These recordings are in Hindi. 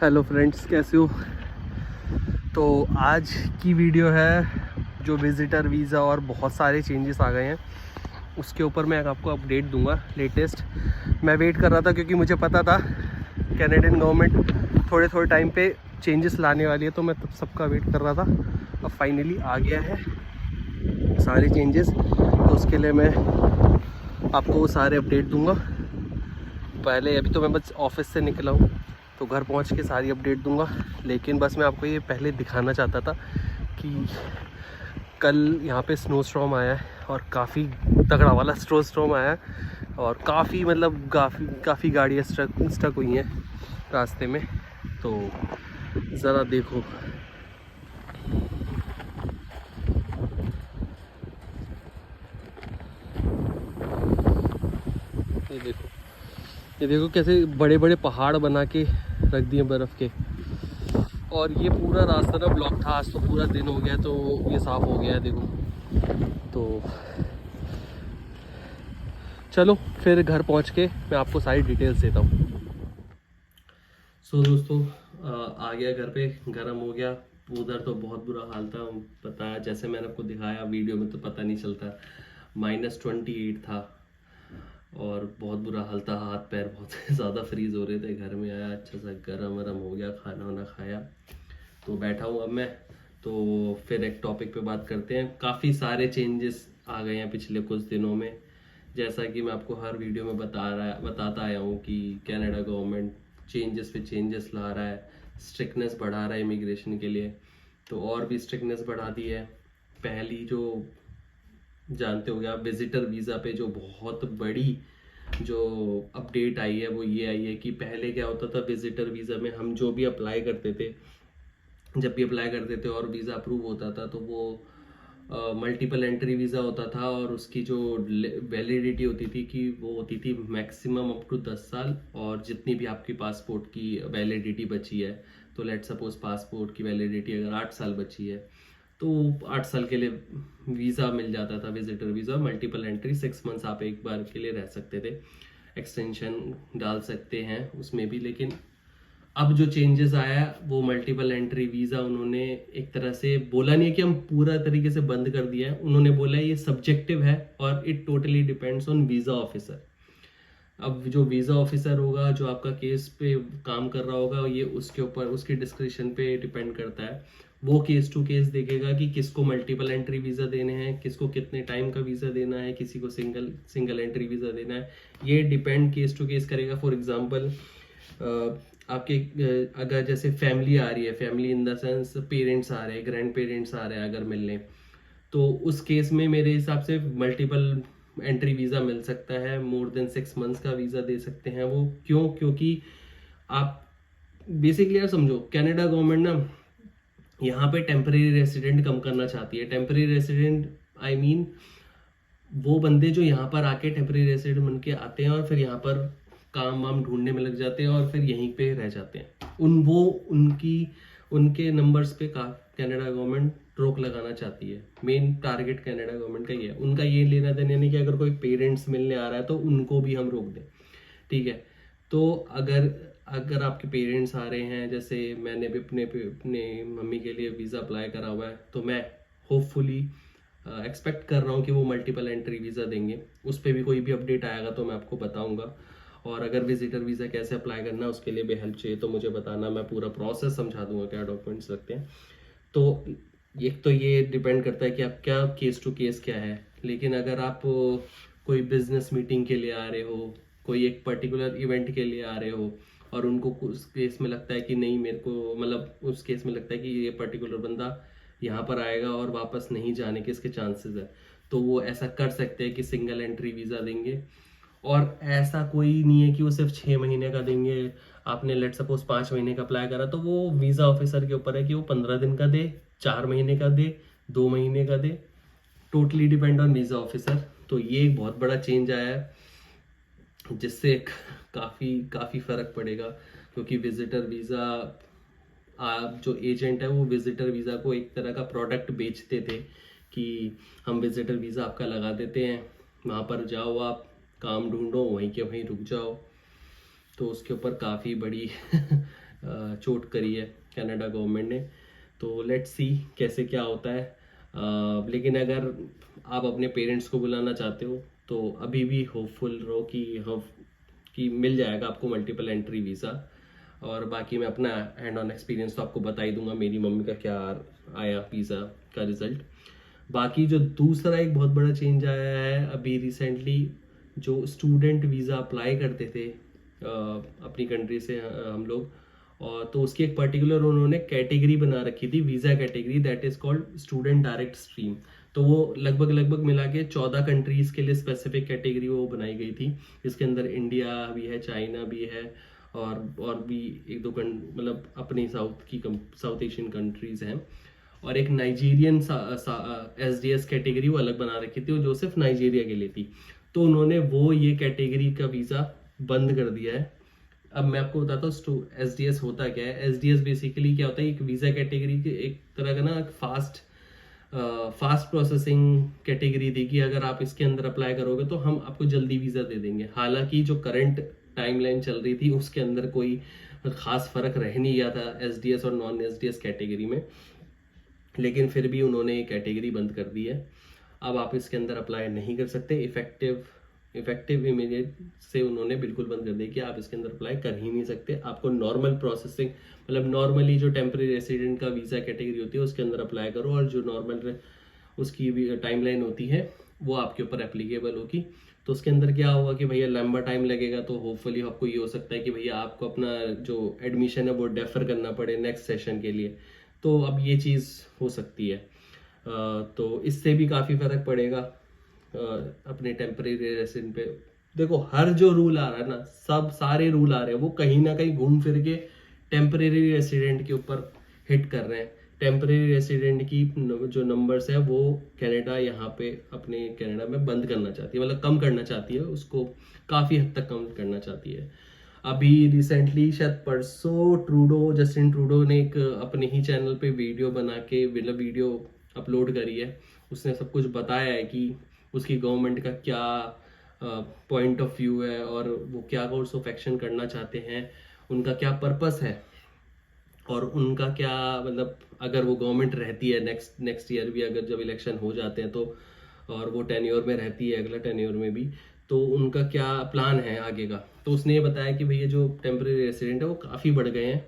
हेलो फ्रेंड्स, कैसे हो। तो आज की वीडियो है जो विज़िटर वीज़ा और बहुत सारे चेंजेस आ गए हैं उसके ऊपर मैं आपको अपडेट दूंगा लेटेस्ट। मैं वेट कर रहा था क्योंकि मुझे पता था कैनेडियन गवर्नमेंट थोड़े टाइम पे चेंजेस लाने वाली है, तो मैं तब सबका वेट कर रहा था। अब फाइनली आ गया है सारे चेंजेस, तो उसके लिए मैं आपको वो सारे अपडेट दूंगा। पहले अभी तो मैं बस ऑफिस से निकला हूँ, तो घर पहुँच के सारी अपडेट दूंगा। लेकिन बस मैं आपको ये पहले दिखाना चाहता था कि कल यहाँ पे स्नो स्टॉर्म आया है और काफ़ी तगड़ा वाला स्नो स्टॉर्म आया है और काफ़ी गाड़ियाँ स्टक हुई हैं रास्ते में। तो ज़रा देखो, ये देखो, ये देखो कैसे बड़े बड़े पहाड़ बना के रख दिए बर्फ़ के। और ये पूरा रास्ता ना ब्लॉक था। आज तो पूरा दिन हो गया, तो ये साफ़ हो गया है, देखो। तो चलो फिर घर पहुंच के मैं आपको सारी डिटेल्स देता हूँ। दोस्तों, आ गया घर पे, गर्म हो गया। उधर तो बहुत बुरा हाल था, पता है, जैसे मैंने आपको दिखाया वीडियो में तो पता नहीं चलता। -28 था और बहुत बुरा हाल था। हाथ पैर बहुत ज़्यादा फ्रीज हो रहे थे। घर में आया, अच्छा सा गरम वरम हो गया, खाना वाना खाया, तो बैठा हूँ अब मैं। तो फिर एक टॉपिक पे बात करते हैं। काफ़ी सारे चेंजेस आ गए हैं पिछले कुछ दिनों में। जैसा कि मैं आपको हर वीडियो में बताता आया हूँ कि कनाडा गवर्नमेंट चेंजेस पे चेंजेस ला रहा है, स्ट्रिक्टनेस बढ़ा रहा है इमिग्रेशन के लिए। तो और भी स्ट्रिक्टनेस बढ़ा दी है। पहली जो जानते होंगे आप, विजिटर वीज़ा पे जो बहुत बड़ी जो अपडेट आई है वो ये आई है कि पहले क्या होता था, विजिटर वीज़ा में हम जो भी अप्लाई करते थे, जब भी अप्लाई करते थे और वीज़ा अप्रूव होता था, तो वो मल्टीपल एंट्री वीज़ा होता था और उसकी जो वैलिडिटी होती थी कि वो होती थी मैक्सिमम अप टू 10 साल। और जितनी भी आपकी पासपोर्ट की वैलिडिटी बची है, तो लेट सपोज पासपोर्ट की वैलिडिटी अगर 8 साल बची है, तो 8 साल के लिए वीज़ा मिल जाता था, visitor visa. Multiple entry 6 months आप एक बार के लिए रह सकते थे, एक्सटेंशन डाल सकते हैं उसमें भी। लेकिन अब जो चेंजेस आया वो मल्टीपल एंट्री वीज़ा उन्होंने एक तरह से बोला नहीं है कि हम पूरा तरीके से बंद कर दिया है। उन्होंने बोला है ये सब्जेक्टिव है और it totally depends on visa officer. अब जो वीज़ा ऑफिसर होगा, जो आपका केस पे काम कर रहा होगा, ये उसके ऊपर, उसकी डिस्क्रिप्शन पे डिपेंड करता है। वो केस टू केस देखेगा कि किसको मल्टीपल एंट्री वीज़ा देने हैं, किसको कितने टाइम का वीज़ा देना है, किसी को सिंगल एंट्री वीज़ा देना है। ये डिपेंड केस टू केस करेगा। फॉर एग्जाम्पल, आपके अगर जैसे फैमिली आ रही है, family in the sense parents आ रहे हैं, ग्रैंड पेरेंट्स आ रहे हैं अगर मिलने, तो उस केस में मेरे हिसाब से मल्टीपल एंट्री वीज़ा मिल सकता है। मोर देन 6 मंथ्स का वीज़ा दे सकते हैं वो। क्यों? क्योंकि आप बेसिकली यार समझो, कनाडा गवर्नमेंट ना यहाँ पे टेम्परेरी रेसिडेंट कम करना चाहती है। टेम्परेरी रेसिडेंट आई मीन वो बंदे जो यहाँ पर आके टेम्परेरी रेसिडेंट बन के आते हैं और फिर यहाँ पर काम वाम ढूंढने में लग जाते हैं और फिर यहीं पे रह जाते हैं। उनके नंबर्स पे कनाडा गवर्नमेंट रोक लगाना चाहती है। मेन टारगेट कनाडा गवर्नमेंट का ये है। उनका ये लेना देना नहीं कि अगर कोई पेरेंट्स मिलने आ रहा है तो उनको भी हम रोक दें, ठीक है। तो अगर अगर आपके पेरेंट्स आ रहे हैं, जैसे मैंने भी अपने मम्मी के लिए वीज़ा अप्लाई करा हुआ है, तो मैं होपफुली एक्सपेक्ट कर रहा हूँ कि वो मल्टीपल एंट्री वीज़ा देंगे। उस पर भी कोई भी अपडेट आएगा तो मैं आपको बताऊंगा। और अगर विजिटर वीज़ा कैसे अप्लाई करना है उसके लिए भी हेल्प चाहिए तो मुझे बताना, मैं पूरा प्रोसेस समझा दूंगा, क्या डॉक्यूमेंट्स लगते हैं। तो एक तो ये डिपेंड करता है कि आप क्या केस टू केस क्या है। लेकिन अगर आप कोई बिजनेस मीटिंग के लिए आ रहे हो, कोई एक पर्टिकुलर इवेंट के लिए आ रहे हो और उनको उस केस में लगता है कि नहीं, मेरे को मतलब उस केस में लगता है कि ये पर्टिकुलर बंदा यहाँ पर आएगा और वापस नहीं जाने के इसके चांसेस है, तो वो ऐसा कर सकते हैं कि सिंगल एंट्री वीज़ा देंगे। और ऐसा कोई नहीं है कि वो सिर्फ 6 महीने का देंगे। आपने लेट सपोज 5 महीने का अप्लाई करा, तो वो वीज़ा ऑफिसर के ऊपर है कि वो 15 दिन का दे, 4 महीने का दे, 2 महीने का दे। Totally depend on visa officer. तो ये एक बहुत बड़ा चेंज आया है जिससे काफ़ी काफ़ी फ़र्क पड़ेगा। क्योंकि विजिटर वीज़ा, आप जो एजेंट है वो विजिटर वीज़ा को एक तरह का प्रोडक्ट बेचते थे कि हम विजिटर वीज़ा आपका लगा देते हैं, वहाँ पर जाओ, आप काम ढूंढो, वहीं के वहीं रुक जाओ। तो उसके ऊपर काफ़ी बड़ी चोट करी है कनाडा गवर्नमेंट ने। तो लेट्स सी कैसे क्या होता है। लेकिन अगर आप अपने पेरेंट्स को बुलाना चाहते हो तो अभी भी होपफुल रहो कि मिल जाएगा आपको मल्टीपल एंट्री वीज़ा। और बाकी मैं अपना हैंड ऑन एक्सपीरियंस तो आपको बता ही दूंगा, मेरी मम्मी का क्या आया वीज़ा का रिज़ल्ट। बाकी जो दूसरा एक बहुत बड़ा चेंज आया है अभी रिसेंटली, जो स्टूडेंट वीज़ा अप्लाई करते थे अपनी कंट्री से हम लोग, और तो उसकी एक पर्टिकुलर उन्होंने कैटेगरी बना रखी थी, visa category, that is called student direct stream. तो वो लगभग मिला के 14 कंट्रीज़ के लिए स्पेसिफिक कैटेगरी वो बनाई गई थी। इसके अंदर इंडिया भी है, चाइना भी है, और भी एक दो मतलब अपनी साउथ एशियन कंट्रीज़ हैं। और एक नाइजीरियन SDS कैटेगरी वो अलग बना रखी थी, वो जो सिर्फ नाइजीरिया के लिए थी। तो उन्होंने वो ये कैटेगरी का वीज़ा बंद कर दिया है। अब मैं आपको बताता हूँ SDS होता क्या है। SDS बेसिकली क्या होता है, एक वीज़ा कैटेगरी के एक तरह का ना फास्ट प्रोसेसिंग कैटेगरी थी कि अगर आप इसके अंदर अप्लाई करोगे तो हम आपको जल्दी वीज़ा दे देंगे। हालांकि जो करंट टाइमलाइन चल रही थी उसके अंदर कोई खास फर्क रह नहीं गया था SDS और नॉन SDS कैटेगरी में, लेकिन फिर भी उन्होंने ये कैटेगरी बंद कर दी है। अब आप इसके अंदर अप्लाई नहीं कर सकते। इफेक्टिव इमीडिएट से उन्होंने बिल्कुल बंद कर दिया कि आप इसके अंदर अप्लाई कर ही नहीं सकते। आपको नॉर्मल प्रोसेसिंग मतलब नॉर्मली जो टेम्परेरी रेसिडेंट का वीज़ा कैटेगरी होती है उसके अंदर अप्लाई करो, और जो नॉर्मल उसकी भी टाइमलाइन होती है वो आपके ऊपर एप्लीकेबल होगी। तो उसके अंदर क्या होगा कि भैया लंबा टाइम लगेगा, तो होपफुली आपको ये हो सकता है कि भैया आपको अपना जो एडमिशन है वो डेफर करना पड़े नेक्स्ट सेशन के लिए। तो अब ये चीज़ हो सकती है। तो इससे भी काफ़ी फर्क पड़ेगा अपने टेम्परेरी रेसिडेंट पे। देखो हर जो रूल आ रहा है ना, सारे रूल आ रहे हैं वो कहीं ना कहीं घूम फिर के टेम्परेरी रेसिडेंट के ऊपर हिट कर रहे हैं। टेम्परेरी रेसिडेंट की जो नंबर्स है वो कनाडा यहाँ पे अपने कनाडा में बंद करना चाहती है, मतलब कम करना चाहती है, उसको काफ़ी हद तक कम करना चाहती है। अभी रिसेंटली शायद परसों जस्टिन ट्रूडो ने एक अपने ही चैनल पे वीडियो बना के वीडियो अपलोड करी है। उसने सब कुछ बताया है कि उसकी गवर्नमेंट का क्या पॉइंट ऑफ व्यू है और वो क्या कोर्स ऑफ एक्शन करना चाहते हैं, उनका क्या पर्पस है, और उनका क्या मतलब अगर वो गवर्नमेंट रहती है नेक्स्ट ईयर भी, अगर जब इलेक्शन हो जाते हैं तो, और वो टेन्योर में रहती है अगला टेन्योर में भी, तो उनका क्या प्लान है आगे का। तो उसने ये बताया कि भैया जो टेम्परेरी रेसिडेंट है वो काफ़ी बढ़ गए हैं,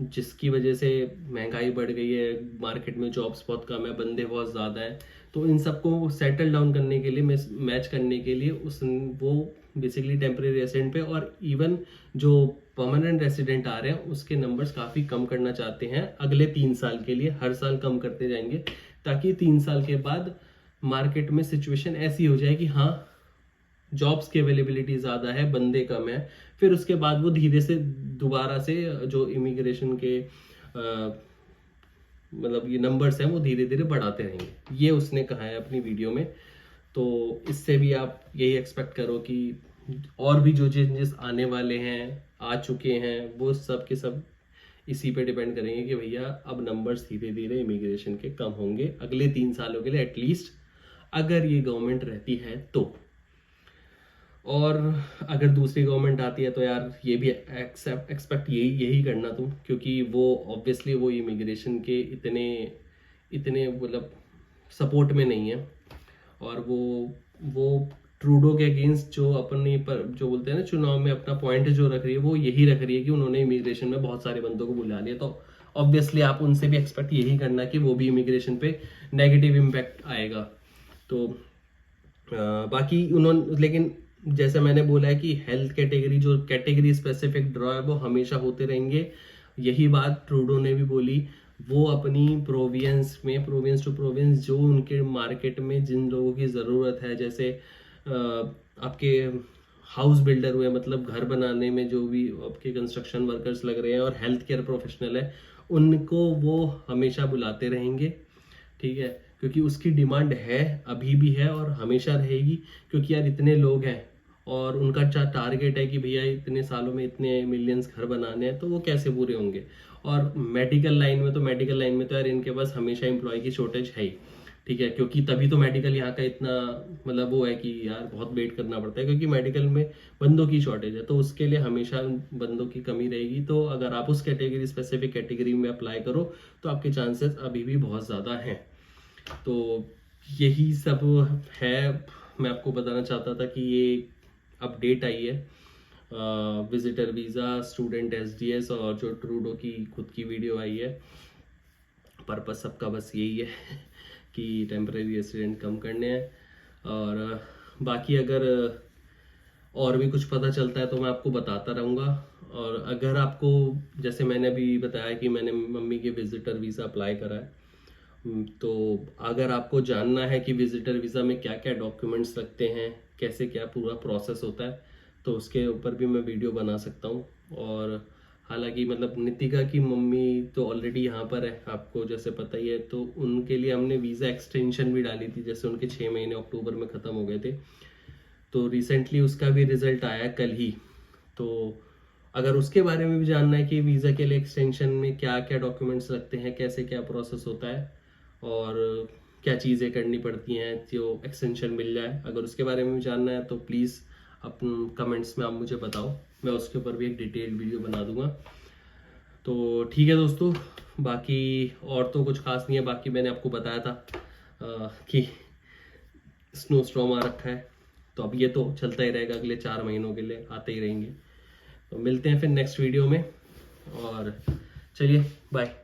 जिसकी वजह से महंगाई बढ़ गई है, मार्केट में जॉब्स बहुत कम है, बंदे बहुत ज़्यादा हैं। तो इन सबको सेटल डाउन करने के लिए, मैच करने के लिए वो बेसिकली टेम्परेरी रेसिडेंट पे और इवन जो परमानेंट रेसिडेंट आ रहे हैं उसके नंबर्स काफ़ी कम करना चाहते हैं अगले 3 साल के लिए। हर साल कम करते जाएंगे ताकि 3 साल के बाद मार्केट में सिचुएशन ऐसी हो जाए कि हाँ जॉब्स की अवेलेबिलिटी ज़्यादा है, बंदे कम है। फिर उसके बाद वो धीरे से दोबारा से जो इमिग्रेशन के मतलब ये नंबर्स हैं वो धीरे धीरे बढ़ाते रहेंगे, ये उसने कहा है अपनी वीडियो में। तो इससे भी आप यही एक्सपेक्ट करो कि और भी जो चेंजेस आने वाले हैं, आ चुके हैं, वो सब के सब इसी पे डिपेंड करेंगे कि भैया अब नंबर्स धीरे धीरे इमिग्रेशन के कम होंगे अगले 3 सालों के लिए एटलीस्ट, अगर ये गवर्नमेंट रहती है तो। और अगर दूसरी गवर्नमेंट आती है तो यार ये भी एक्सपेक्ट यही करना तुम, क्योंकि वो ऑब्वियसली वो इमिग्रेशन के इतने मतलब सपोर्ट में नहीं है। और वो ट्रूडो के अगेंस्ट जो अपनी जो बोलते हैं ना चुनाव में अपना पॉइंट जो रख रही है वो यही रख रही है कि उन्होंने इमिग्रेशन में बहुत सारे बंदों को बुला लिया। तो ऑब्वियसली आप उनसे भी एक्सपेक्ट यही करना कि वो भी इमिग्रेशन पे नेगेटिव इम्पैक्ट आएगा। तो बाकी उन्होंने, लेकिन जैसे मैंने बोला है कि हेल्थ कैटेगरी जो कैटेगरी स्पेसिफिक ड्रॉ है वो हमेशा होते रहेंगे। यही बात ट्रूडो ने भी बोली। वो अपनी प्रोविंस टू प्रोविंस जो उनके मार्केट में जिन लोगों की ज़रूरत है, जैसे आपके हाउस बिल्डर हुए, मतलब घर बनाने में जो भी आपके कंस्ट्रक्शन वर्कर्स लग रहे हैं, और हेल्थ केयर प्रोफेशनल है, उनको वो हमेशा बुलाते रहेंगे। ठीक है, क्योंकि उसकी डिमांड है, अभी भी है और हमेशा रहेगी। क्योंकि यार इतने लोग हैं और उनका टारगेट है कि भैया इतने सालों में इतने मिलियंस घर बनाने हैं, तो वो कैसे पूरे होंगे। और मेडिकल लाइन में तो यार इनके पास हमेशा एम्प्लॉय की शॉर्टेज है ही। ठीक है, क्योंकि तभी तो मेडिकल यहाँ का इतना मतलब वो है कि यार बहुत वेट करना पड़ता है, क्योंकि मेडिकल में बंदों की शॉर्टेज है, तो उसके लिए हमेशा बंदों की कमी रहेगी। तो अगर आप उस कैटेगरी, स्पेसिफिक कैटेगरी में अप्लाई करो तो आपके चांसेस अभी भी बहुत ज़्यादा हैं। तो यही सब है, मैं आपको बताना चाहता था कि ये अपडेट आई है विजिटर वीज़ा, स्टूडेंट एसडीएस और जो ट्रूडो की खुद की वीडियो आई है। पर्पस सबका बस यही है कि टेम्परेरी रेसिडेंट कम करने हैं। और बाकी अगर और भी कुछ पता चलता है तो मैं आपको बताता रहूँगा। और अगर आपको, जैसे मैंने अभी बताया कि मैंने मम्मी के विजिटर वीज़ा अप्लाई करा है, तो अगर आपको जानना है कि विजिटर वीज़ा में क्या क्या डॉक्यूमेंट्स लगते हैं, कैसे क्या पूरा प्रोसेस होता है, तो उसके ऊपर भी मैं वीडियो बना सकता हूँ। और हालांकि मतलब नितिका की मम्मी तो ऑलरेडी यहाँ पर है, आपको जैसे पता ही है, तो उनके लिए हमने वीज़ा एक्सटेंशन भी डाली थी, जैसे उनके 6 महीने अक्टूबर में ख़त्म हो गए थे, तो रिसेंटली उसका भी रिजल्ट आया कल ही। तो अगर उसके बारे में भी जानना है कि वीज़ा के लिए एक्सटेंशन में क्या क्या डॉक्यूमेंट्स लगते हैं, कैसे क्या प्रोसेस होता है और क्या चीज़ें करनी पड़ती हैं जो एक्सटेंशन मिल जाए, अगर उसके बारे में भी जानना है तो प्लीज़ अपन कमेंट्स में आप मुझे बताओ, मैं उसके ऊपर भी एक डिटेल वीडियो बना दूंगा। तो ठीक है दोस्तों, बाकी और तो कुछ खास नहीं है। बाकी मैंने आपको बताया था कि स्नो स्टॉर्म आ रखा है, तो अब ये तो चलता ही रहेगा, अगले 4 महीनों के लिए आते ही रहेंगे। तो मिलते हैं फिर नेक्स्ट वीडियो में, और चलिए बाय।